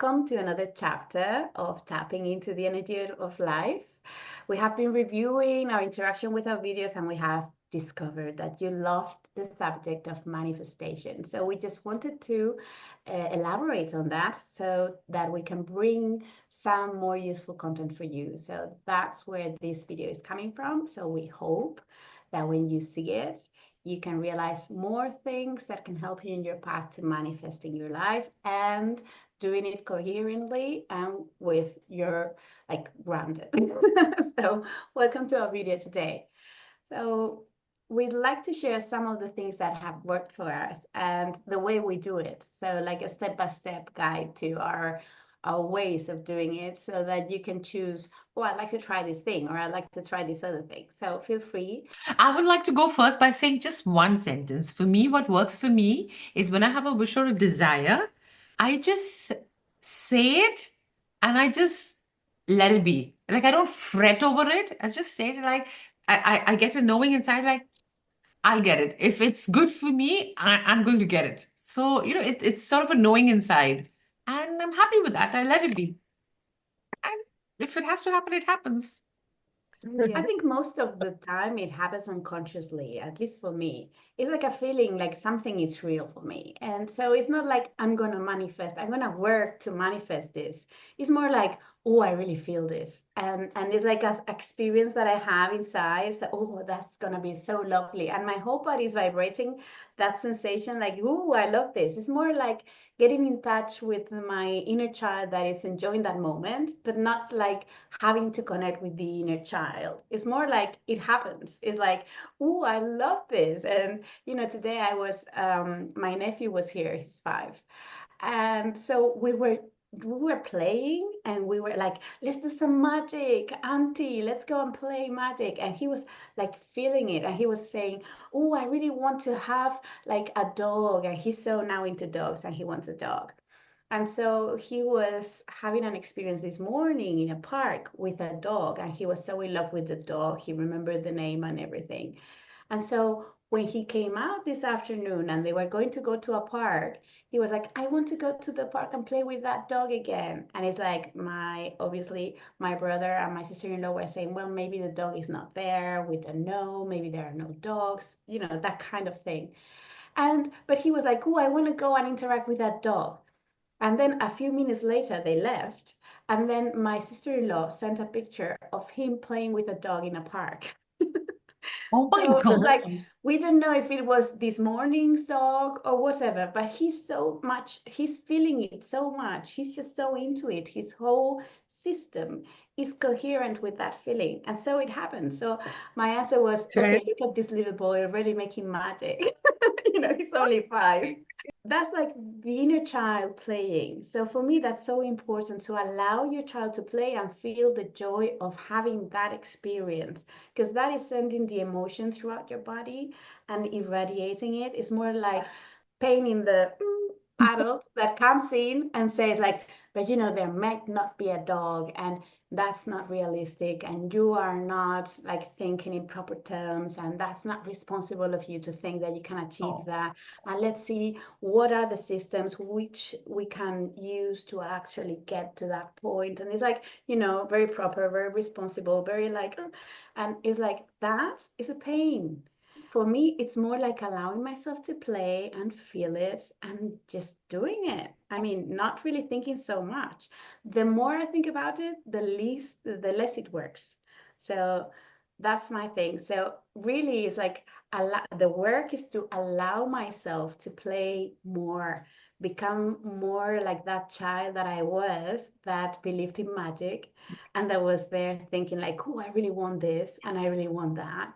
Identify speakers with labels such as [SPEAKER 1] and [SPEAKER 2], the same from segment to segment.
[SPEAKER 1] welcome to another chapter of tapping into the energy of life. We have been reviewing our interaction with our videos and we have discovered that you loved the subject of manifestation. So we just wanted to elaborate on that so that we can bring some more useful content for you. So that's where this video is coming from. So we hope that when you see it, you can realize more things that can help you in your path to manifesting your life and doing it coherently and with your grounded. So welcome to our video today. So we'd like to share some of the things that have worked for us and the way we do it. So like a step-by-step guide to our ways of doing it so that you can choose, oh, I'd like to try this thing or I'd like to try this other thing. So feel free.
[SPEAKER 2] I would like to go first by saying just one sentence. For me, what works for me is when I have a wish or a desire, I just say it and I just let it be. Like I don't fret over it. I just say it like I get a knowing inside, like I'll get it. If it's good for me, I'm going to get it. So, it's sort of a knowing inside. And I'm happy with that. I let it be. And if it has to happen, it happens.
[SPEAKER 1] I think most of the time it happens unconsciously, at least for me. It's like a feeling like something is real for me. And so it's not like I'm going to manifest, I'm going to work to manifest this. It's more like, oh, I really feel this. And it's like an experience that I have inside. So, oh, that's going to be so lovely. And my whole body is vibrating that sensation like, oh, I love this. It's more like getting in touch with my inner child that is enjoying that moment, but not like having to connect with the inner child. It's more like it happens. It's like, oh, I love this. And today my nephew was here. He's 5, and so we were playing and we were like, let's do some magic, auntie, let's go and play magic. And he was like feeling it and he was saying, oh, I really want to have like a dog. And he's so now into dogs and he wants a dog. And so he was having an experience this morning in a park with a dog, and he was so in love with the dog. He remembered the name and everything. And so when he came out this afternoon and they were going to go to a park, he was like, I want to go to the park and play with that dog again. And it's like obviously my brother and my sister-in-law were saying, well, maybe the dog is not there. We don't know. Maybe there are no dogs, that kind of thing. But he was like, oh, I want to go and interact with that dog. And then a few minutes later, they left. And then my sister-in-law sent a picture of him playing with a dog in a park.
[SPEAKER 2] Oh my
[SPEAKER 1] So it's like
[SPEAKER 2] God.
[SPEAKER 1] we don't know if it was this morning's dog or whatever, but he's feeling it so much. He's just so into it. His whole system is coherent with that feeling. And so it happened. So my answer was, okay,
[SPEAKER 3] Right.
[SPEAKER 1] look at this little boy already making magic. He's only 5. That's like the inner child playing. So for me, that's so important to allow your child to play and feel the joy of having that experience, because that is sending the emotion throughout your body and irradiating it. It's more like pain in the adult that comes in and says like, but there might not be a dog and that's not realistic and you are not like thinking in proper terms and that's not responsible of you to think that you can achieve
[SPEAKER 2] Oh.
[SPEAKER 1] that. And let's see what are the systems which we can use to actually get to that point. And it's like, very proper, very responsible, very like, and it's like that is a pain. For me, it's more like allowing myself to play and feel it and just doing it. I mean, not really thinking so much. The more I think about it, the less it works. So that's my thing. So really, it's like the work is to allow myself to play more, become more like that child that I was, that believed in magic, and that was there thinking like, oh, I really want this and I really want that,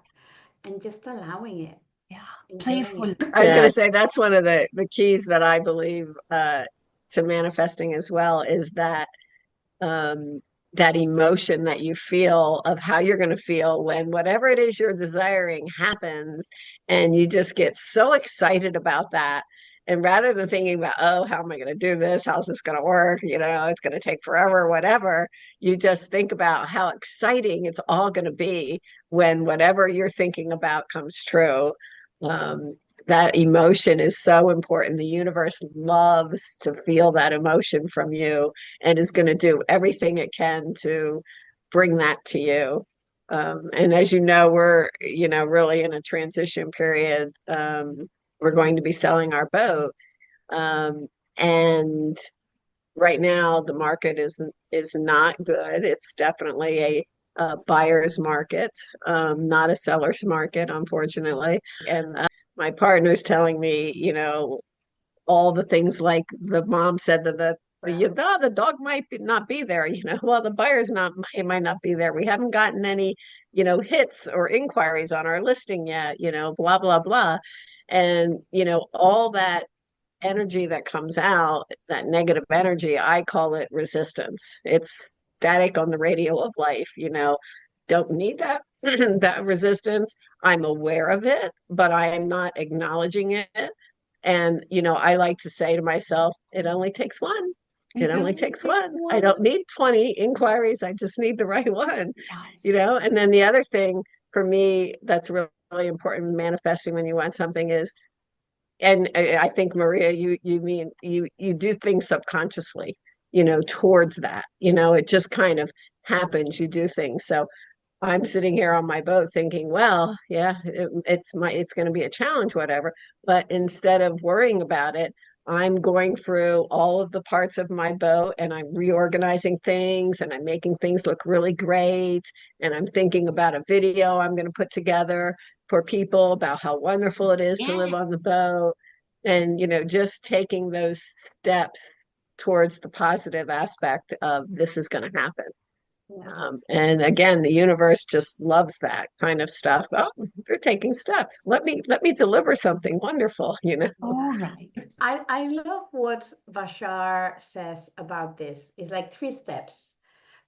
[SPEAKER 1] and just allowing it,
[SPEAKER 2] Yeah,
[SPEAKER 1] enjoying
[SPEAKER 2] playful.
[SPEAKER 1] it.
[SPEAKER 3] I was going
[SPEAKER 4] Yeah.
[SPEAKER 3] to say that's one of the keys that I believe to manifesting as well is that that emotion that you feel of how you're going to feel when whatever it is you're desiring happens, and you just get so excited about that. And rather than thinking about, oh, how am I going to do this? How's this going to work? It's going to take forever, whatever. You just think about how exciting it's all going to be when whatever you're thinking about comes true. Um, that emotion is so important. The universe loves to feel that emotion from you and is going to do everything it can to bring that to you. And as you know, we're, really in a transition period. We're going to be selling our boat. And right now the market is not good. It's definitely a buyer's market, not a seller's market, unfortunately. And my partner's telling me, all the things like the mom said that the dog might not be there, well, the buyer's not, it might not be there. We haven't gotten any, hits or inquiries on our listing yet, blah, blah, blah. And, all that energy that comes out, that negative energy, I call it resistance. It's static on the radio of life, don't need that that resistance. I'm aware of it, but I am not acknowledging it. And, I like to say to myself, it only takes one. It only takes one. I don't need 20 inquiries. I just need the right one,
[SPEAKER 2] Yes.
[SPEAKER 3] And then the other thing for me that's really, really important in manifesting when you want something is, and I think, Maria, you mean you do things subconsciously, towards that. It just kind of happens. You do things. So I'm sitting here on my boat thinking, well, yeah, it's going to be a challenge, whatever. But instead of worrying about it, I'm going through all of the parts of my boat and I'm reorganizing things and I'm making things look really great. And I'm thinking about a video I'm going to put together for people about how wonderful it is to live
[SPEAKER 2] Yes.
[SPEAKER 3] on the boat. And, just taking those steps towards the positive aspect of this is going to happen. And again, the universe just loves that kind of stuff. Oh, they're taking steps. Let me deliver something wonderful,
[SPEAKER 2] All right.
[SPEAKER 1] I love what Bashar says about this. It's like 3 steps.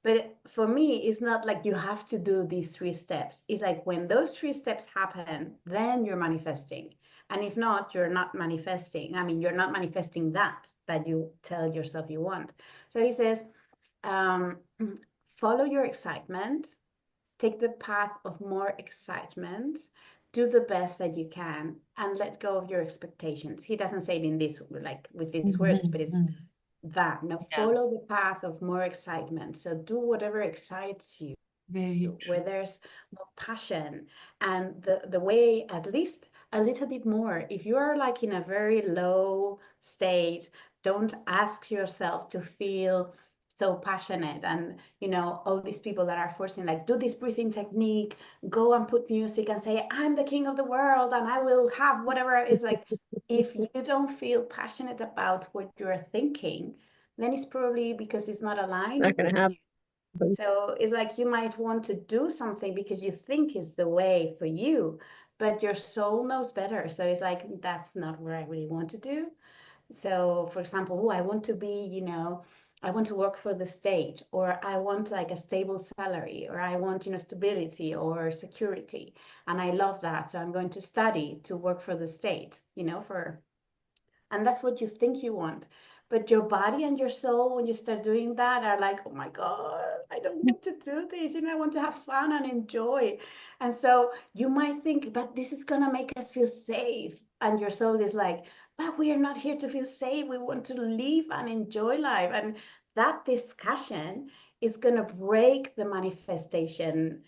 [SPEAKER 1] But for me, it's not like you have to do these 3 steps. It's like when those 3 steps happen, then you're manifesting. And if not, you're not manifesting. I mean, you're not manifesting that you tell yourself you want. So he says, um, follow your excitement, take the path of more excitement, do the best that you can, and let go of your expectations. He doesn't say it in this, like with these words, but it's that. Now
[SPEAKER 2] Yeah,
[SPEAKER 1] follow the path of more excitement. So do whatever excites you,
[SPEAKER 2] very
[SPEAKER 1] where
[SPEAKER 2] true.
[SPEAKER 1] there's more passion, and the way, at least a little bit more. If you are like in a very low state, don't ask yourself to feel so passionate. And all these people that are forcing, like, do this breathing technique, go and put music and say, I'm the king of the world and I will have whatever. Is like, if you don't feel passionate about what you're thinking, then it's probably because it's not aligned
[SPEAKER 3] Not going
[SPEAKER 1] with
[SPEAKER 3] to
[SPEAKER 1] you.
[SPEAKER 3] happen.
[SPEAKER 1] So it's like you might want to do something because you think is the way for you, but your soul knows better. So it's like, that's not what I really want to do. So, for example, I want to be, I want to work for the state, or I want like a stable salary, or I want, stability or security. And I love that. So I'm going to study to work for the state, and that's what you think you want. But your body and your soul, when you start doing that, are like, oh my God, I don't want to do this. I want to have fun and enjoy. And so you might think, but this is going to make us feel safe. And your soul is like, but we are not here to feel safe. We want to live and enjoy life. And that discussion is going to break the manifestation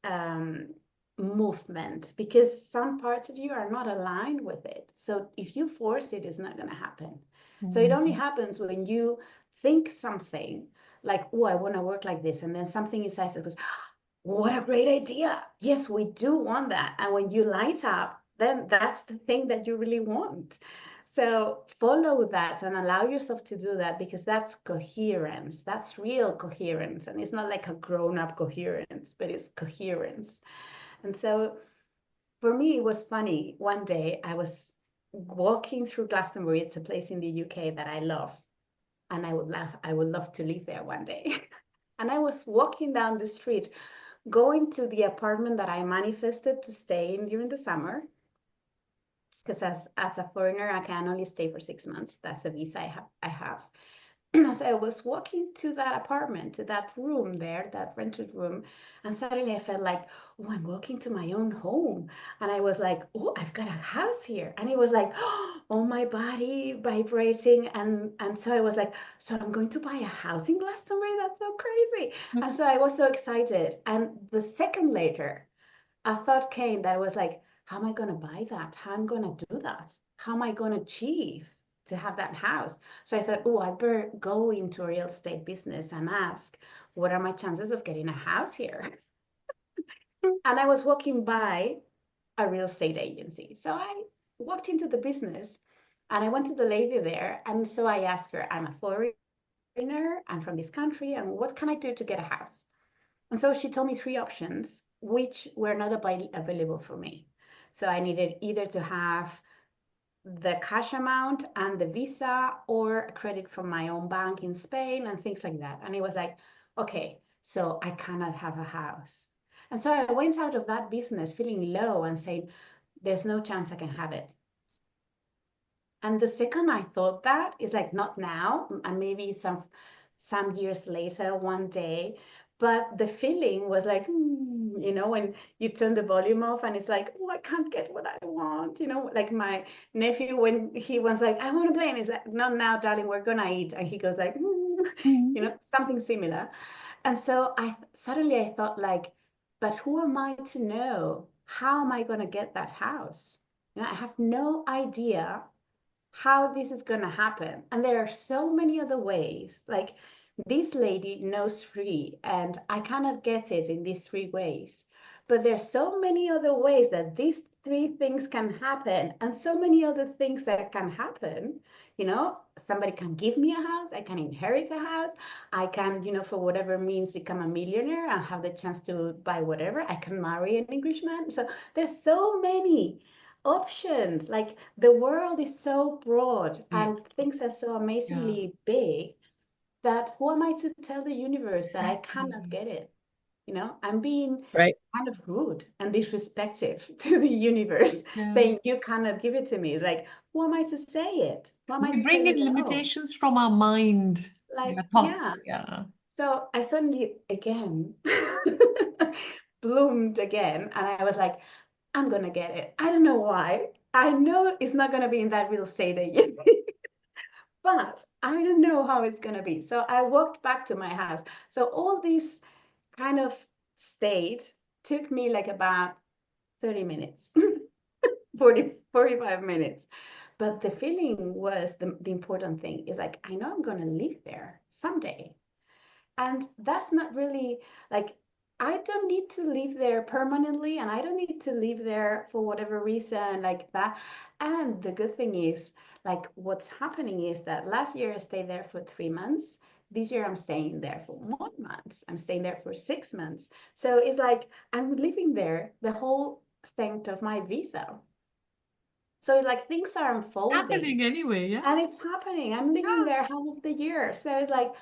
[SPEAKER 1] um, movement, because some parts of you are not aligned with it. So if you force it, it's not going to happen. So it only happens when you think something like, oh, I want to work like this. And then something inside says, what a great idea. Yes, we do want that. And when you light up, then that's the thing that you really want. So follow that and allow yourself to do that, because that's coherence. That's real coherence. And it's not like a grown-up coherence, but it's coherence. And so for me, it was funny. One day I was walking through Glastonbury. It's a place in the UK that I love. And I would love to live there one day. And I was walking down the street, going to the apartment that I manifested to stay in during the summer. Because as a foreigner, I can only stay for 6 months. That's the visa I have. So I was walking to that apartment, to that room there, that rented room, and suddenly I felt like, oh, I'm walking to my own home. And I was like, oh, I've got a house here. And it was like, oh, my body vibrating. And so I was like, so I'm going to buy a house in Glastonbury. That's so crazy. And so I was so excited. And the second later, a thought came that was like, how am I going to buy that? How am I going to do that? How am I going to achieve to have that house? So I thought, oh, I'd better go into a real estate business and ask, what are my chances of getting a house here? And I was walking by a real estate agency. So I walked into the business and I went to the lady there. And so I asked her, I'm a foreigner, I'm from this country, and what can I do to get a house? And so she told me three options, which were not available for me. So I needed either to have the cash amount and the visa or a credit from my own bank in Spain and things like that. And it was like, okay, so I cannot have a house. And so I went out of that business feeling low and saying, there's no chance I can have it. And the second I thought that is like not now, and maybe some years later, one day, but the feeling was like, when you turn the volume off and it's like, oh, I can't get what I want, like my nephew when he was like, I want to play, and he's like, not now, darling, we're gonna eat, and he goes like, something similar. And so suddenly I thought like, but who am I to know? How am I gonna get that house? I have no idea how this is going to happen. And there are so many other ways. Like this lady knows three, and I cannot get it in these three ways. But there's so many other ways that these three things can happen, and so many other things that can happen. Somebody can give me a house, I can inherit a house, I can, for whatever means, become a millionaire and have the chance to buy whatever. I can marry an Englishman. So there's so many options. Like the world is so broad and things are so amazingly big that who am I to tell the universe that I cannot get it? I'm being
[SPEAKER 3] Right.
[SPEAKER 1] kind of rude and disrespectful to the universe, saying you cannot give it to me. It's like, who am I to say it? Who am I
[SPEAKER 2] We
[SPEAKER 1] to say
[SPEAKER 2] bring in
[SPEAKER 1] no?
[SPEAKER 2] limitations from our mind,
[SPEAKER 1] Like,
[SPEAKER 2] thoughts.
[SPEAKER 1] yeah.
[SPEAKER 2] Yeah.
[SPEAKER 1] So I suddenly again bloomed again, and I was like, I'm gonna get it. I don't know why. I know it's not gonna be in that real estate agency, but I don't know how it's gonna be. So I walked back to my house. So all this kind of state took me like about 30 minutes, 45 minutes. But the feeling was the important thing is like, I know I'm gonna live there someday. And that's not really like, I don't need to live there permanently and I don't need to live there for whatever reason like that. And the good thing is, like, what's happening is that last year I stayed there for 3 months. This year I'm staying there for more months. I'm staying there for 6 months. So it's like I'm living there the whole extent of my visa. So it's like things are
[SPEAKER 2] It's
[SPEAKER 1] unfolding
[SPEAKER 2] happening anyway. Yeah.
[SPEAKER 1] and it's happening. I'm living there half of the year. So it's like,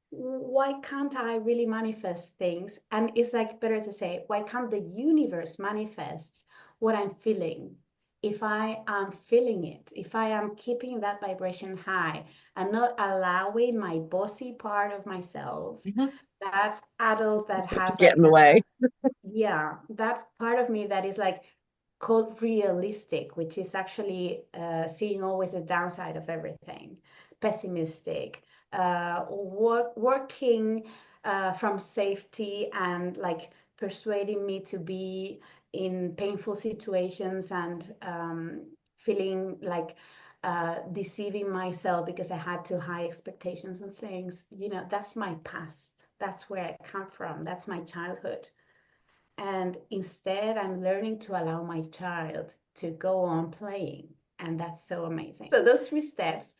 [SPEAKER 1] why can't I really manifest things? And it's like better to say, why can't the universe manifest what I'm feeling? If I am feeling it, if I am keeping that vibration high and not allowing my bossy part of myself, that adult that
[SPEAKER 3] To
[SPEAKER 1] has
[SPEAKER 3] get
[SPEAKER 1] like
[SPEAKER 3] in the way.
[SPEAKER 1] yeah, that part of me that is like called realistic, which is actually seeing always the downside of everything, pessimistic, working from safety and like persuading me to be in painful situations and feeling like deceiving myself because I had too high expectations and things. That's my past. That's where I come from. That's my childhood. And instead, I'm learning to allow my child to go on playing. And that's so amazing. So those three steps,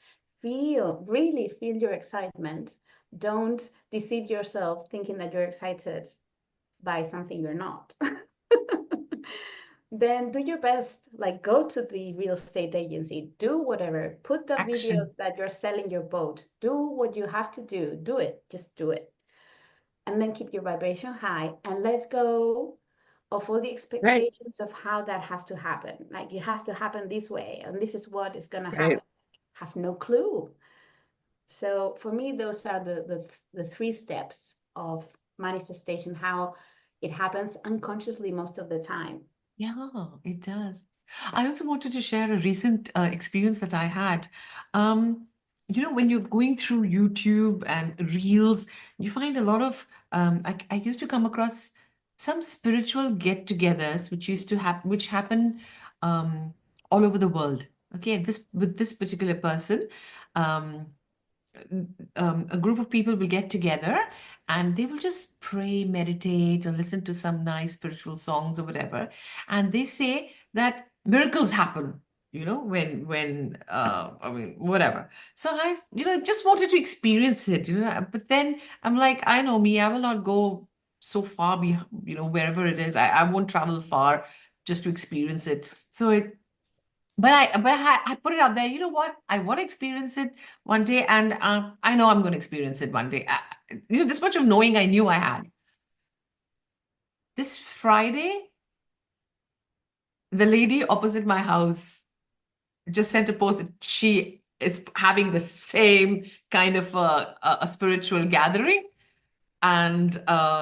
[SPEAKER 1] really feel your excitement. Don't deceive yourself thinking that you're excited by something you're not. Then do your best, like go to the real estate agency, do whatever, put the video
[SPEAKER 2] Action.
[SPEAKER 1] that you're selling your boat, do what you have to do it, just do it. And then keep your vibration high and let go of all the
[SPEAKER 3] Right.
[SPEAKER 1] expectations of how that has to happen. Like it has to happen this way, and this is what is going to
[SPEAKER 3] Right.
[SPEAKER 1] happen. Have no clue. So for me, those are the three steps of manifestation, how it happens unconsciously most of the time.
[SPEAKER 2] Yeah, it does. I also wanted to share a recent experience that I had. When you're going through YouTube and Reels, you find a lot of, I used to come across some spiritual get-togethers which used to happen, which happen um, all over the world. Okay, this with this particular person. Um, a group of people will get together and they will just pray, meditate, or listen to some nice spiritual songs or whatever. And they say that miracles happen, I mean, whatever. So I, just wanted to experience it, but then I'm like, I know me, I will not go so far, wherever it is. I won't travel far just to experience it. So I put it out there. You know what? I want to experience it one day, and I know I'm going to experience it one day. This much of knowing I knew I had. This Friday, the lady opposite my house just sent a post that she is having the same kind of a spiritual gathering. And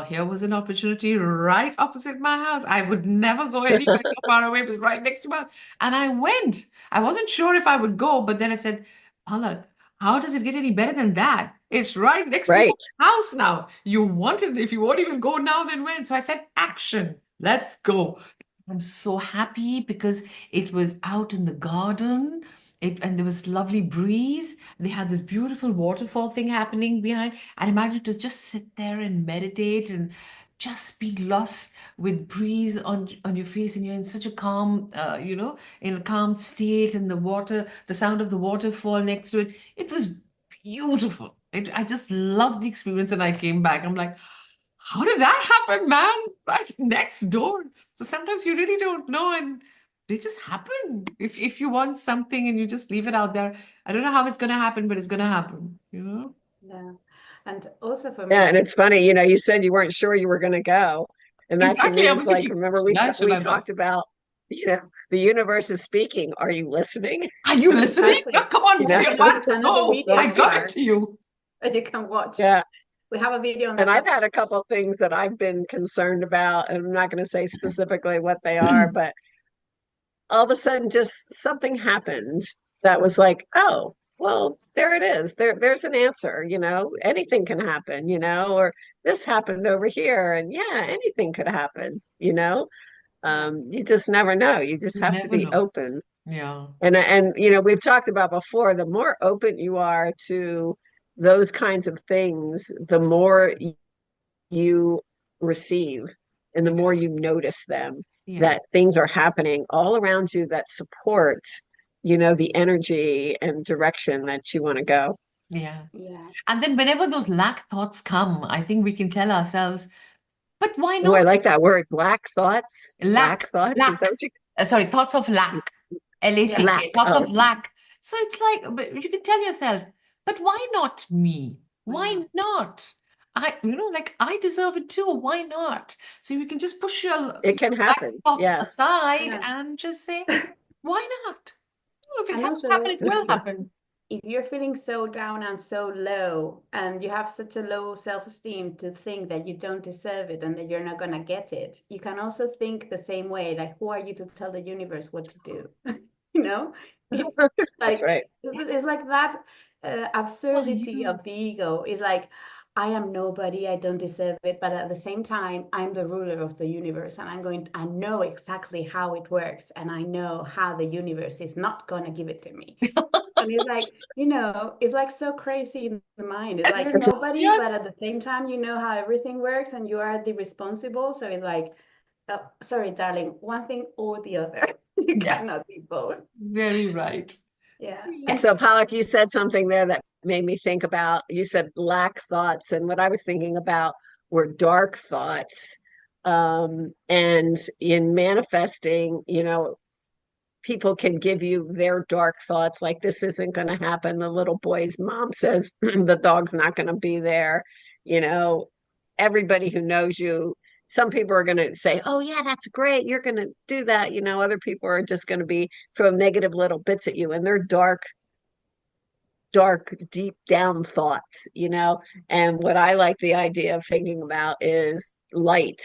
[SPEAKER 2] here was an opportunity right opposite my house. I would never go anywhere so far away. It was right next to my house. And I went. I wasn't sure if I would go, but then I said, Palak, how does it get any better than that? It's right next to your
[SPEAKER 3] Right.
[SPEAKER 2] house now. You wanted, if you won't even go now, then when? So I said, action. Let's go. I'm so happy because it was out in the garden. And there was lovely breeze. They had this beautiful waterfall thing happening behind. And imagine to just sit there and meditate and just be lost with breeze on your face, and you're in such a calm, in a calm state, and the water, the sound of the waterfall next to it. It was beautiful. I just loved the experience, and I came back. I'm like, how did that happen, man? Right next door. So sometimes you really don't know, and they just happen. If you want something and you just leave it out there, I don't know how it's gonna happen, but it's gonna happen.
[SPEAKER 1] Yeah. And also for
[SPEAKER 3] Yeah,
[SPEAKER 1] me,
[SPEAKER 3] and it's funny, you said you weren't sure you were going to go. And that to
[SPEAKER 2] Exactly.
[SPEAKER 3] me
[SPEAKER 2] I
[SPEAKER 3] is
[SPEAKER 2] was
[SPEAKER 3] like,
[SPEAKER 2] thinking,
[SPEAKER 3] remember
[SPEAKER 2] yeah, should
[SPEAKER 3] we
[SPEAKER 2] I go?
[SPEAKER 3] talked about, the universe is speaking. Are you listening?
[SPEAKER 2] Are you listening? No,
[SPEAKER 1] exactly.
[SPEAKER 2] come on,
[SPEAKER 3] You
[SPEAKER 2] move
[SPEAKER 3] know?
[SPEAKER 2] your
[SPEAKER 1] There's
[SPEAKER 2] butt.
[SPEAKER 1] another
[SPEAKER 2] Go. I
[SPEAKER 1] video
[SPEAKER 3] So,
[SPEAKER 1] on
[SPEAKER 2] got it
[SPEAKER 1] that
[SPEAKER 2] to you.
[SPEAKER 1] that you can watch.
[SPEAKER 3] yeah.
[SPEAKER 1] We have a video on
[SPEAKER 3] And
[SPEAKER 1] that
[SPEAKER 3] I've
[SPEAKER 1] topic.
[SPEAKER 3] had a couple things that I've been concerned about, and I'm not going to say specifically what they are, but all of a sudden just something happened that was like, oh, well, there it is. There's an answer, anything can happen, or this happened over here, and yeah, anything could happen.
[SPEAKER 1] Yeah.
[SPEAKER 3] You just never know. You just
[SPEAKER 2] You
[SPEAKER 3] have to
[SPEAKER 2] never
[SPEAKER 3] be
[SPEAKER 2] know.
[SPEAKER 3] open.
[SPEAKER 2] Yeah.
[SPEAKER 3] And we've talked about before, the more open you are to those kinds of things, the more you receive and the more
[SPEAKER 2] Yeah.
[SPEAKER 3] you notice them,
[SPEAKER 2] Yeah.
[SPEAKER 3] that things are happening all around you that support, the energy and direction that you want to go.
[SPEAKER 2] Yeah.
[SPEAKER 1] Yeah.
[SPEAKER 2] And then whenever those lack thoughts come, I think we can tell ourselves, but why
[SPEAKER 3] Oh, I
[SPEAKER 2] not?
[SPEAKER 3] like that word, black thoughts. Black
[SPEAKER 2] Lack,
[SPEAKER 3] thoughts. Is that
[SPEAKER 2] lack.
[SPEAKER 3] what you
[SPEAKER 2] Sorry, thoughts of lack.
[SPEAKER 1] Yeah.
[SPEAKER 3] lack?
[SPEAKER 2] Lack, thoughts
[SPEAKER 3] Oh,
[SPEAKER 2] of lack. So it's like, but you can tell yourself, but why not me?
[SPEAKER 1] Why not?
[SPEAKER 2] Why not? Like I deserve it too. Why not? So you can just push your
[SPEAKER 3] it can
[SPEAKER 2] lack
[SPEAKER 3] happen.
[SPEAKER 2] thoughts
[SPEAKER 3] Yes.
[SPEAKER 2] aside
[SPEAKER 1] Yeah.
[SPEAKER 2] and just say, why not? Oh, if it
[SPEAKER 1] And
[SPEAKER 2] has to happen,
[SPEAKER 1] also,
[SPEAKER 2] it will happen.
[SPEAKER 1] if you're feeling so down and so low, and you have such a low self-esteem to think that you don't deserve it and that you're not gonna get it, you can also think the same way, like, who are you to tell the universe what to do? You know? It's
[SPEAKER 3] That's
[SPEAKER 1] like
[SPEAKER 3] right.
[SPEAKER 1] it's like that
[SPEAKER 2] Why
[SPEAKER 1] absurdity
[SPEAKER 2] you?
[SPEAKER 1] of the ego is like, I am nobody, I don't deserve it, but at the same time, I'm the ruler of the universe, and I know exactly how it works, and I know how the universe is not gonna give it to me. And it's like, it's like so crazy in the mind. It's like
[SPEAKER 2] Yes,
[SPEAKER 3] That's
[SPEAKER 1] nobody, but
[SPEAKER 2] yes,
[SPEAKER 1] at the same time, you know how everything works and you are the responsible. So it's like, oh, sorry, darling, one thing or the other. You
[SPEAKER 2] yes,
[SPEAKER 1] cannot be both.
[SPEAKER 2] very right.
[SPEAKER 1] Yeah.
[SPEAKER 2] Yes.
[SPEAKER 3] So, Pollock, you said something there that made me think about, you said black thoughts, and what I was thinking about were dark thoughts. And in manifesting, people can give you their dark thoughts, like this isn't going to happen. The little boy's mom says the dog's not going to be there. You know, everybody who knows you, some people are going to say, oh, yeah, that's great. You're going to do that. Other people are just going to be throw negative little bits at you, and they're dark dark, deep down thoughts, And what I like the idea of thinking about is light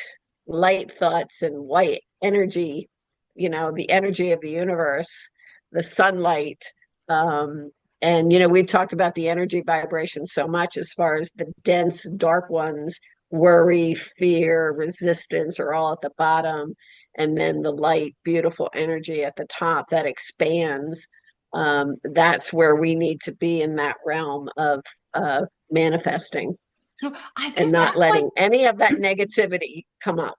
[SPEAKER 3] thoughts and white energy, the energy of the universe, the sunlight. Um, and, we've talked about the energy vibration so much as far as the dense, dark ones, worry, fear, resistance are all at the bottom. And then the light, beautiful energy at the top that expands. That's where we need to be in that realm of manifesting
[SPEAKER 2] True. I
[SPEAKER 3] and
[SPEAKER 2] guess
[SPEAKER 3] not
[SPEAKER 2] that's why.
[SPEAKER 3] letting any of that negativity come up.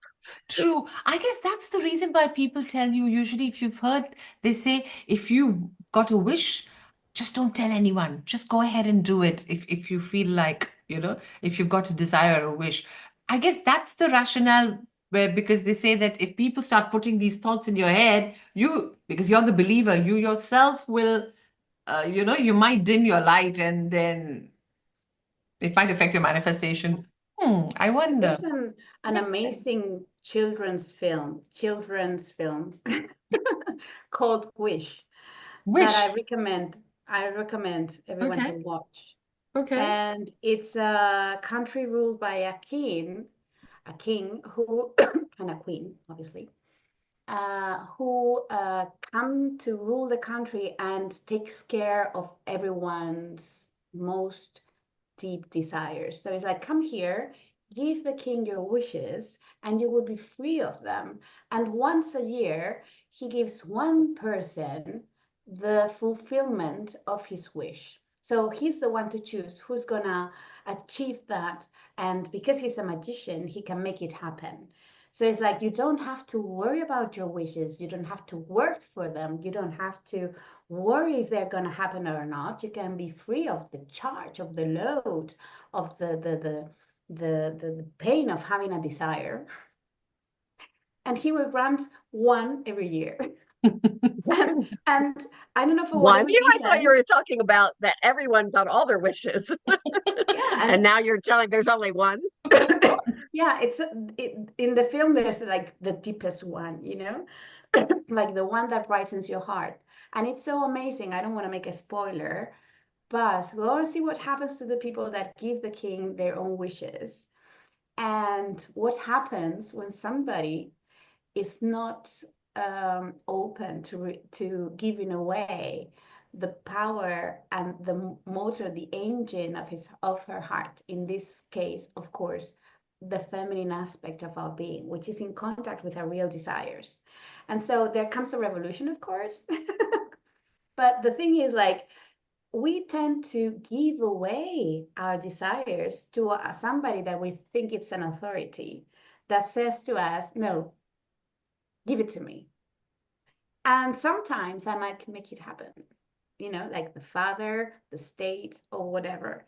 [SPEAKER 2] True. I guess that's the reason why people tell you, usually, if you've heard, they say, if you got a wish, just don't tell anyone. Just go ahead and do it if you feel like, if you've got a desire or a wish. I guess that's the rationale where, because they say that if people start putting these thoughts in your head, because you're the believer, you yourself will, you might dim your light and then it might affect your manifestation. I wonder.
[SPEAKER 1] There's an
[SPEAKER 2] Makes sense.
[SPEAKER 1] amazing children's film called Wish that
[SPEAKER 2] Wish.
[SPEAKER 1] I recommend everyone to
[SPEAKER 2] Okay.
[SPEAKER 1] watch.
[SPEAKER 2] Okay.
[SPEAKER 1] And it's a country ruled by a king who and a queen, obviously, who come to rule the country and takes care of everyone's most deep desires. So it's like, come here, give the king your wishes, and you will be free of them. And once a year, he gives one person the fulfillment of his wish. So he's the one to choose who's gonna achieve that. And because he's a magician, he can make it happen. So it's like you don't have to worry about your wishes. You don't have to work for them. You don't have to worry if they're going to happen or not. You can be free of the charge, of the load, of the pain of having a desire. And he will grant one every year. And I don't know for
[SPEAKER 3] One,
[SPEAKER 1] whatever
[SPEAKER 3] I thought you
[SPEAKER 1] reason.
[SPEAKER 3] were talking about that everyone got all their wishes.
[SPEAKER 1] Yeah,
[SPEAKER 3] And now you're telling there's only one.
[SPEAKER 1] yeah, in the film there's like the deepest one, like the one that brightens your heart. And it's so amazing. I don't want to make a spoiler, but go and see what happens to the people that give the king their own wishes. And what happens when somebody is not open to giving away the power and the motor, the engine of her heart. In this case, of course, the feminine aspect of our being, which is in contact with our real desires. And so there comes a revolution, of course. But the thing is, like, we tend to give away our desires to somebody that we think it's an authority that says to us, no, give it to me. And sometimes I might make it happen, like the father, the state, or whatever.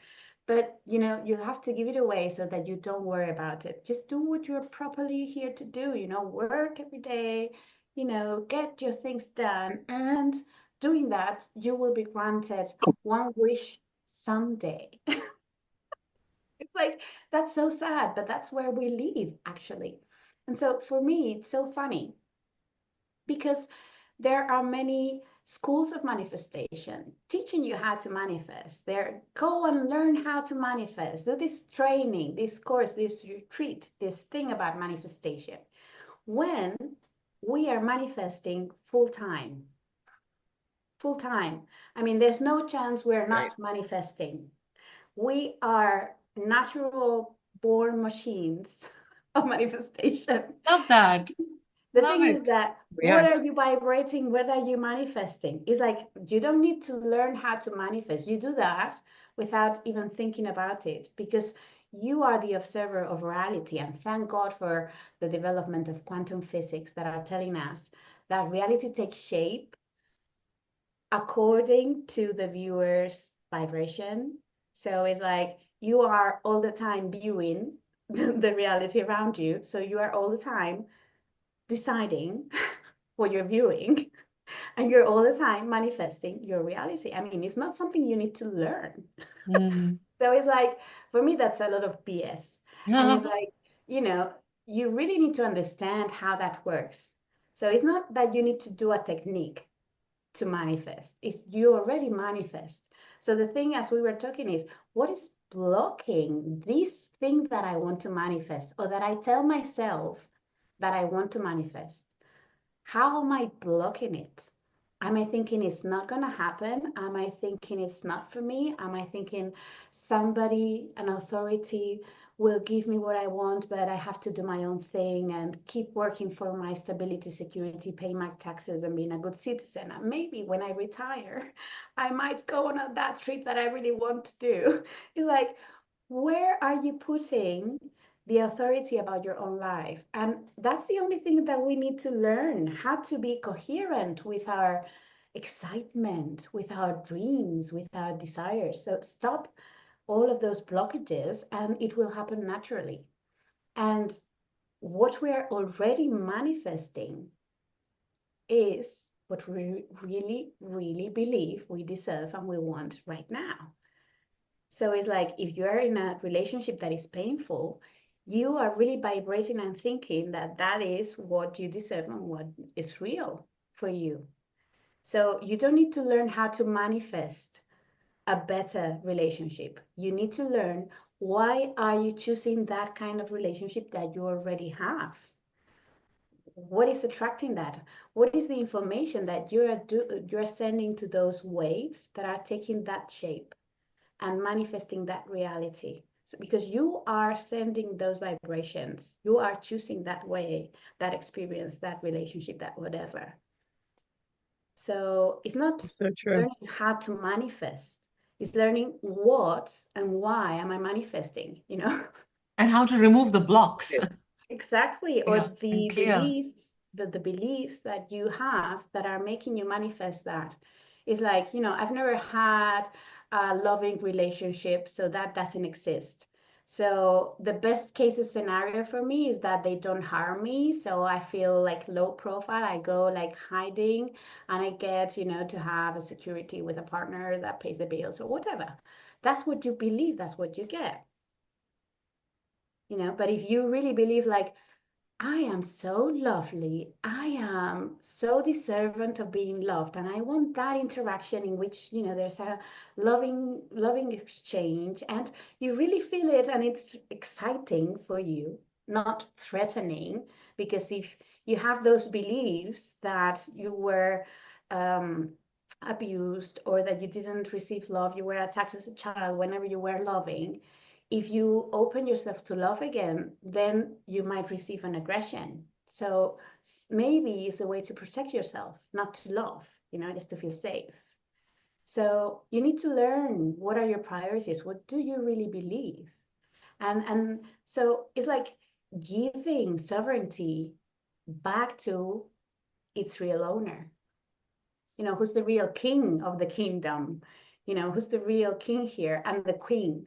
[SPEAKER 1] But, you have to give it away so that you don't worry about it. Just do what you're properly here to do, work every day, get your things done. And doing that, you will be granted one wish someday. It's like, that's so sad, but that's where we live, actually. And so for me, it's so funny because there are many schools of manifestation teaching you how to manifest. There, go and learn how to manifest. Do this training, this course, this retreat, this thing about manifestation. When we are manifesting full time, full time. I mean, there's no chance we're
[SPEAKER 3] Right.
[SPEAKER 1] not manifesting. We are natural born machines of manifestation.
[SPEAKER 2] Love that.
[SPEAKER 1] The
[SPEAKER 2] Love
[SPEAKER 1] thing is
[SPEAKER 2] it.
[SPEAKER 1] that what
[SPEAKER 3] Yeah.
[SPEAKER 1] are you vibrating? What are you manifesting? It's like you don't need to learn how to manifest. You do that without even thinking about it because you are the observer of reality. And thank God for the development of quantum physics that are telling us that reality takes shape according to the viewer's vibration. So it's like you are all the time viewing the reality around you. So you are all the time deciding what you're viewing and you're all the time manifesting your reality. I mean, it's not something you need to learn.
[SPEAKER 2] Mm.
[SPEAKER 1] So it's like, for me, that's a lot of BS. And it's like, you know, you really need to understand how that works. So it's not that you need to do a technique to manifest, it's you already manifest. So the thing, as we were talking, is what is blocking this thing that I want to manifest, or that I tell myself that I want to manifest? How am I blocking it? Am I thinking it's not going to happen? Am I thinking it's not for me? Am I thinking somebody, an authority, will give me what I want, but I have to do my own thing and keep working for my stability, security, pay my taxes, and being a good citizen? And maybe when I retire, I might go on that trip that I really want to do. It's like, where are you putting the authority about your own life? And that's the only thing that we need to learn, how to be coherent with our excitement, with our dreams, with our desires. So stop all of those blockages and it will happen naturally. And what we are already manifesting is what we really, really believe we deserve and we want right now. So it's like if you're in a relationship that is painful, you are really vibrating and thinking that that is what you deserve and what is real for you. So you don't need to learn how to manifest a better relationship. You need to learn, why are you choosing that kind of relationship that you already have? What is attracting that? What is the information that you're sending to those waves that are taking that shape and manifesting that reality? So because you are sending those vibrations, you are choosing that way, that experience, that relationship, that whatever. So it's not
[SPEAKER 3] So true.
[SPEAKER 1] learning how to manifest, it's learning what and why am I manifesting, you know?
[SPEAKER 2] And how to remove the blocks.
[SPEAKER 1] Exactly. Or
[SPEAKER 2] Yeah, and
[SPEAKER 1] the
[SPEAKER 2] clear.
[SPEAKER 1] beliefs, the beliefs that you have that are making you manifest that. It's like, I've never had a loving relationship, so that doesn't exist. So the best case scenario for me is that they don't harm me. So I feel like low profile. I go like hiding and I get, to have a security with a partner that pays the bills or whatever. That's what you believe, that's what you get. But if you really believe like, I am so lovely. I am so deserving of being loved. And I want that interaction in which, there's a loving exchange and you really feel it and it's exciting for you, not threatening. Because if you have those beliefs that you were um, abused or that you didn't receive love, you were attacked as a child whenever you were loving, if you open yourself to love again, then you might receive an aggression. So maybe it's the way to protect yourself, not to love, just to feel safe. So you need to learn, what are your priorities? What do you really believe? And so it's like giving sovereignty back to its real owner. Who's the real king of the kingdom? Who's the real king here? And the queen.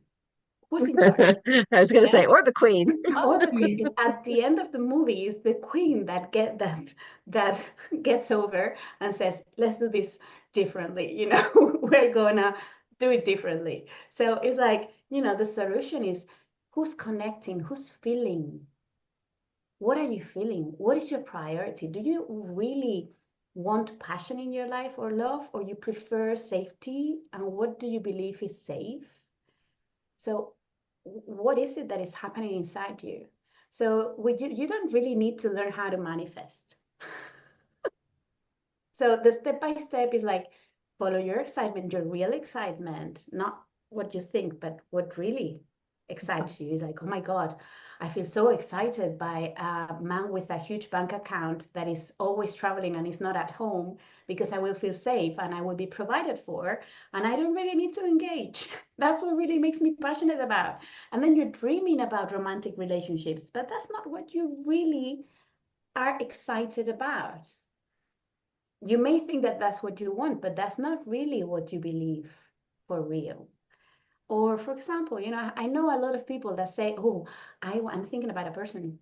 [SPEAKER 1] Who's in charge?
[SPEAKER 3] I was going to
[SPEAKER 1] Yeah.
[SPEAKER 3] say, or the queen.
[SPEAKER 1] Or the queen, because at the end of the movie is the queen that that gets over and says, let's do this differently. We're gonna do it differently. So it's like, the solution is, who's connecting, who's feeling, what are you feeling, what is your priority? Do you really want passion in your life or love, or you prefer safety? And what do you believe is safe? So what is it that is happening inside you? So you don't really need to learn how to manifest. So the step by step is like, follow your excitement, your real excitement, not what you think, but what really excites you. Is like, oh my God, I feel so excited by a man with a huge bank account that is always traveling and is not at home, because I will feel safe and I will be provided for and I don't really need to engage. That's what really makes me passionate about. And then you're dreaming about romantic relationships, but that's not what you really are excited about. You may think that that's what you want, but that's not really what you believe for real. Or, for example, I know a lot of people that say, oh, I'm thinking about a person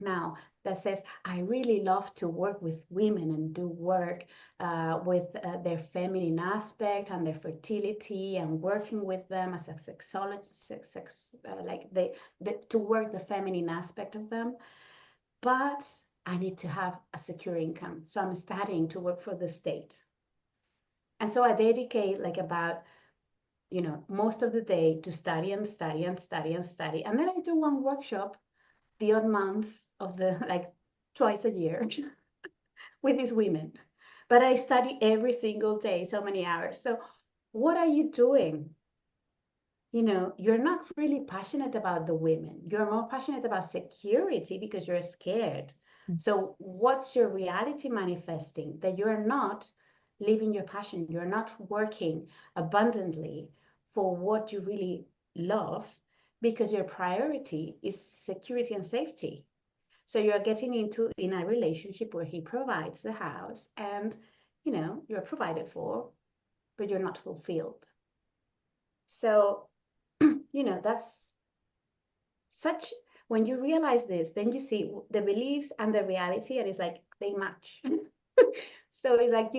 [SPEAKER 1] now that says, I really love to work with women and do work with their feminine aspect and their fertility and working with them as a sexologist, like to work the feminine aspect of them. But I need to have a secure income. So I'm starting to work for the state. And so I dedicate like about most of the day to study and study and study and study. And then I do one workshop the odd month of the, like twice a year with these women. But I study every single day, so many hours. So what are you doing? You're not really passionate about the women. You're more passionate about security because you're scared. So what's your reality manifesting? That you're not living your passion. You're not working abundantly for what you really love because your priority is security and safety. So you're getting into in a relationship where he provides the house and you're provided for, but you're not fulfilled. So that's such, when you realize this, then you see the beliefs and the reality, and it's like they match. So it's like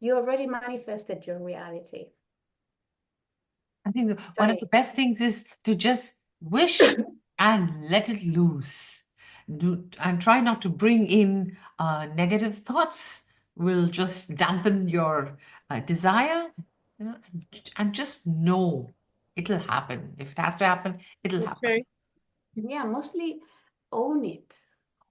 [SPEAKER 1] you already manifested your reality.
[SPEAKER 2] I think one of the best things is to just wish and let it loose. And try not to bring in negative thoughts. Will just dampen your desire, and just know it'll happen. If it has to happen, it'll
[SPEAKER 3] That's
[SPEAKER 2] happen.
[SPEAKER 3] right.
[SPEAKER 1] Yeah, mostly own it.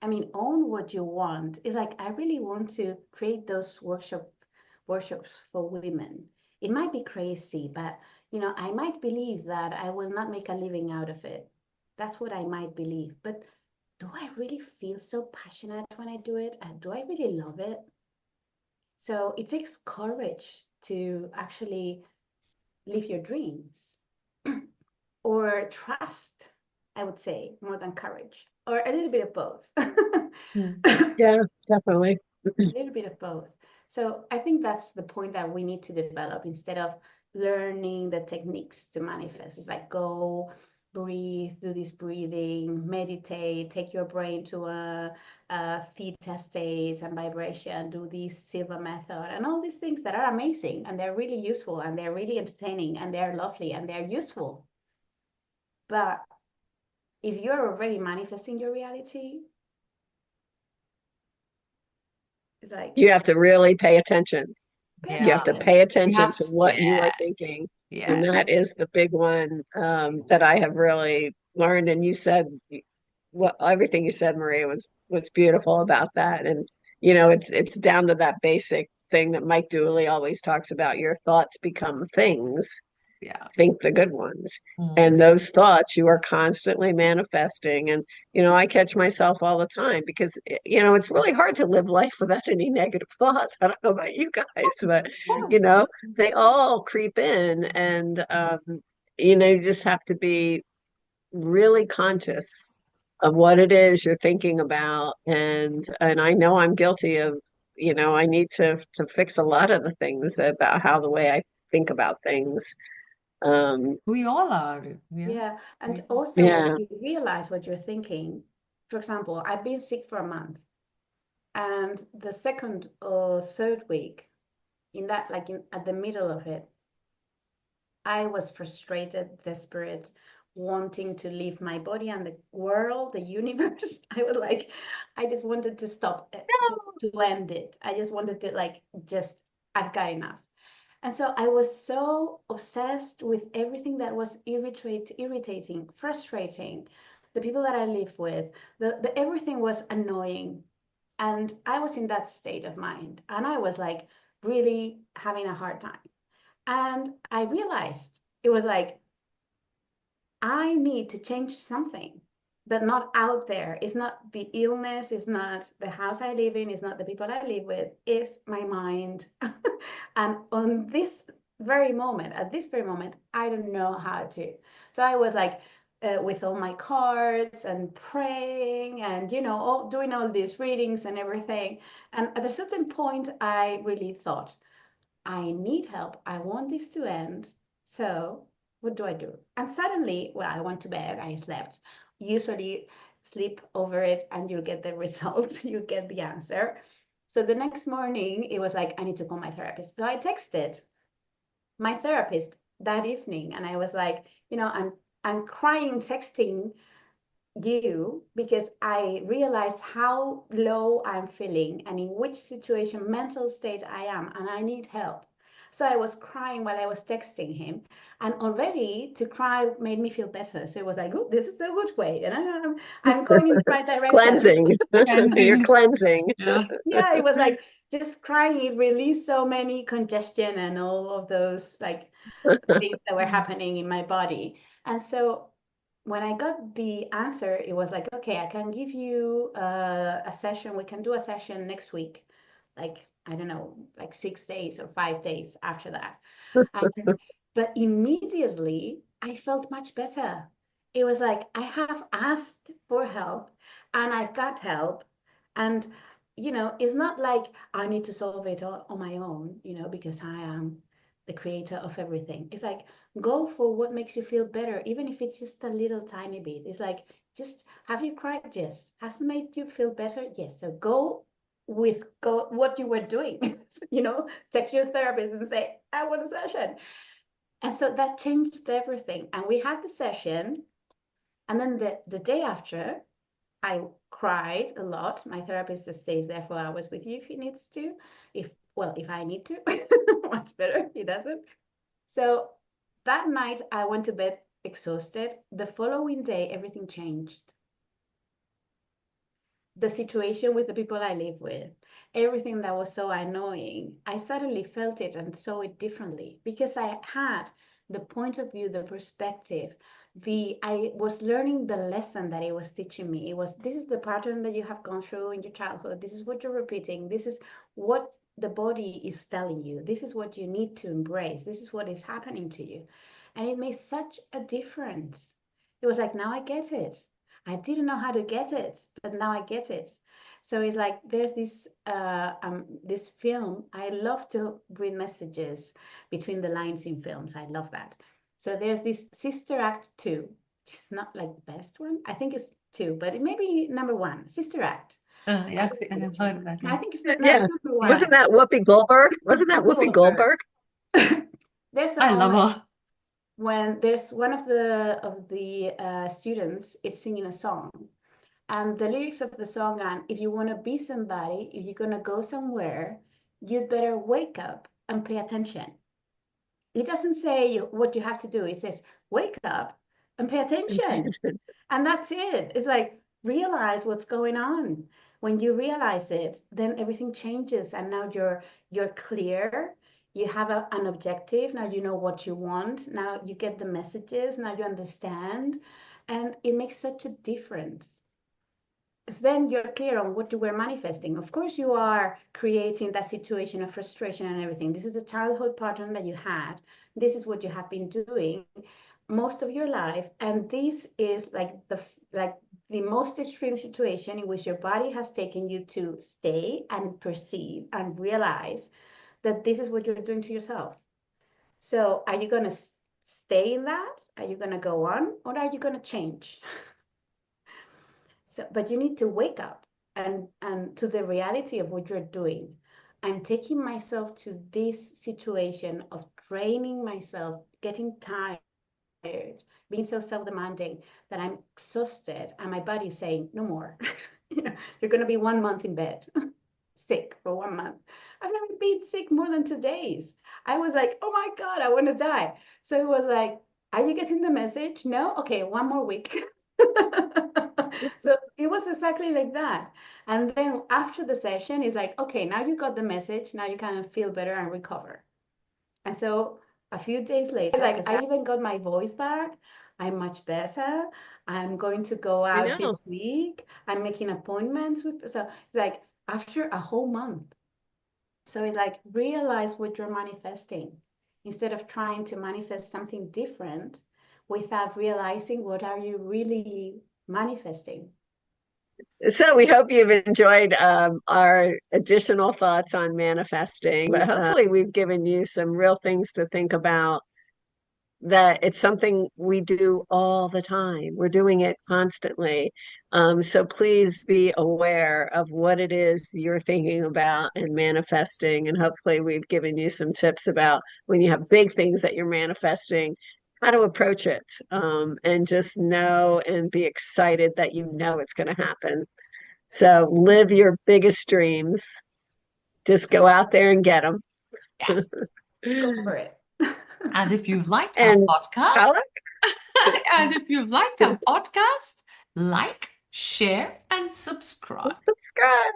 [SPEAKER 1] I mean, own what you want. It's like I really want to create those workshops for women. It might be crazy, but I might believe that I will not make a living out of it. That's what I might believe. But do I really feel so passionate when I do it? And do I really love it? So it takes courage to actually live your dreams or trust, I would say, more than courage, or a little bit of both.
[SPEAKER 3] Yeah, definitely.
[SPEAKER 1] A little bit of both. So I think that's the point that we need to develop instead of learning the techniques to manifest. It's like go, breathe, do this breathing, meditate, take your brain to a theta state and vibration, do this silver method, and all these things that are amazing and they're really useful and they're really entertaining and they're lovely and they're useful. But if you're already manifesting your reality, it's like
[SPEAKER 3] You have to really pay attention.
[SPEAKER 1] pay
[SPEAKER 3] You have to
[SPEAKER 1] attention.
[SPEAKER 3] pay
[SPEAKER 2] You
[SPEAKER 3] attention
[SPEAKER 2] have
[SPEAKER 3] to
[SPEAKER 2] to,
[SPEAKER 3] what you are thinking. And
[SPEAKER 2] yes.
[SPEAKER 3] that is the big one that I have really learned. And you said what everything you said, Maria, was beautiful about that. And it's down to that basic thing that Mike Dooley always talks about. Your thoughts become things.
[SPEAKER 2] Yeah.
[SPEAKER 3] Think the good ones.
[SPEAKER 2] Mm.
[SPEAKER 3] And those thoughts you are constantly manifesting. And, I catch myself all the time because, it's really hard to live life without any negative thoughts. I don't know about you guys, but, they all creep in and, you just have to be really conscious of what it is you're thinking about. And I know I'm guilty of, I need to fix a lot of the things about how the way I think about things.
[SPEAKER 2] We all are. Yeah.
[SPEAKER 1] Yeah. And also when
[SPEAKER 3] Yeah.
[SPEAKER 1] you realize what you're thinking, for example, I've been sick for a month, and the second or third week in that, like at the middle of it, I was frustrated, desperate, wanting to leave my body and the world, the universe. I was like, I just wanted to stop it, to end it. I just wanted to I've got enough. And so I was so obsessed with everything that was irritating, frustrating, the people that I live with, the everything was annoying. And I was in that state of mind. And I was like really having a hard time. And I realized it was like, I need to change something, but not out there. It's not the illness, it's not the house I live in, it's not the people I live with, it's my mind. And on this very moment, at this very moment, I don't know how to. So I was like, with all my cards and praying and doing all these readings and everything. And at a certain point, I really thought, I need help. I want this to end. So what do I do? And suddenly, well, I went to bed, I slept. Usually sleep over it and you'll get the result, you get the answer. So the next morning, it was like, I need to call my therapist. So I texted my therapist that evening and I was like, I'm crying, texting you because I realized how low I'm feeling and in which situation, mental state I am, and I need help. So I was crying while I was texting him, and already to cry made me feel better. So it was like, oh, this is the good way, and I'm going in the right direction.
[SPEAKER 3] Cleansing. You're
[SPEAKER 2] Cleansing.
[SPEAKER 3] cleansing.
[SPEAKER 2] Yeah.
[SPEAKER 1] Yeah, it was like just crying. It released so many congestion and all of those like things that were happening in my body. And so when I got the answer, it was like, okay, I can give you a session. We can do a session next week, like, I don't know, like 6 days or 5 days after that. And, but immediately I felt much better. It was like I have asked for help and I've got help. And, it's not like I need to solve it all on my own, because I am the creator of everything. It's like go for what makes you feel better, even if it's just a little tiny bit. It's like, just have you cried? Yes. Has it made you feel better? Yes. So go what you were doing, text your therapist and say, I want a session. And so that changed everything. And we had the session. And then the day after, I cried a lot. My therapist just stays there for hours with you if he needs to. If I need to, much better. He doesn't. So that night I went to bed exhausted. The following day, everything changed. The situation with the people I live with, everything that was so annoying, I suddenly felt it and saw it differently because I had the point of view, the perspective, I was learning the lesson that it was teaching me. It was, this is the pattern that you have gone through in your childhood. This is what you're repeating. This is what the body is telling you. This is what you need to embrace. This is what is happening to you. And it made such a difference. It was like, now I get it. I didn't know how to get it, but now I get it. So it's like there's this film. I love to read messages between the lines in films. I love that. So there's this Sister Act 2. It's not like the best one. I think it's 2, but it may be number 1. Sister Act.
[SPEAKER 2] Yeah, I've heard of that.
[SPEAKER 1] I
[SPEAKER 2] Yeah.
[SPEAKER 1] think it's not, no,
[SPEAKER 3] Yeah.
[SPEAKER 1] it's number 1.
[SPEAKER 3] Wasn't that Whoopi Goldberg? Wasn't that Whoopi
[SPEAKER 1] Goldberg.
[SPEAKER 3] Goldberg?
[SPEAKER 1] There's a
[SPEAKER 2] I love
[SPEAKER 1] moment
[SPEAKER 2] her.
[SPEAKER 1] when there's one of the students, it's singing a song. And the lyrics of the song are, if you want to be somebody, if you're going to go somewhere, you'd better wake up and pay attention. It doesn't say what you have to do. It says, wake up and pay attention. And that's it. It's like, realize what's going on. When you realize it, then everything changes. And now you're clear. You have an objective. Now you know what you want. Now you get the messages. Now you understand. And it makes such a difference. Because then you're clear on what you were manifesting. Of course, you are creating that situation of frustration and everything. This is the childhood pattern that you had. This is what you have been doing most of your life, and this is like the most extreme situation in which your body has taken you to stay and perceive and realize that this is what you're doing to yourself. So are you going to stay in that? Are you going to go on, or are you going to change? So, but you need to wake up and to the reality of what you're doing. I'm taking myself to this situation of draining myself, getting tired, being so self-demanding that I'm exhausted, and my body's saying, no more. You're going to be 1 month in bed, sick for 1 month. I've never been sick more than 2 days. I was like, oh my God, I want to die. So it was like, are you getting the message? No? Okay, 1 more week. So it was exactly like that. And then after the session, it's like, okay, now you got the message. Now you can feel better and recover. And so a few days later, like I even got my voice back. I'm much better. I'm going to go out this week. I'm making appointments with, so it's like after a whole month. So it's like realize what you're manifesting instead of trying to manifest something different without realizing what are you really manifesting.
[SPEAKER 3] So we hope you've enjoyed our additional thoughts on manifesting, but hopefully we've given you some real things to think about, that it's something we do all the time. We're doing it constantly. So please be aware of what it is you're thinking about and manifesting. And hopefully we've given you some tips about when you have big things that you're manifesting, how to approach it, and just know and be excited that you know it's going to happen. So live your biggest dreams. Just go out there and get them.
[SPEAKER 2] Yes.
[SPEAKER 1] Go for it.
[SPEAKER 2] And if you've liked our
[SPEAKER 3] And
[SPEAKER 2] podcast,
[SPEAKER 3] Palak,
[SPEAKER 2] and if you've liked our podcast, like, share, and subscribe.
[SPEAKER 3] subscribe.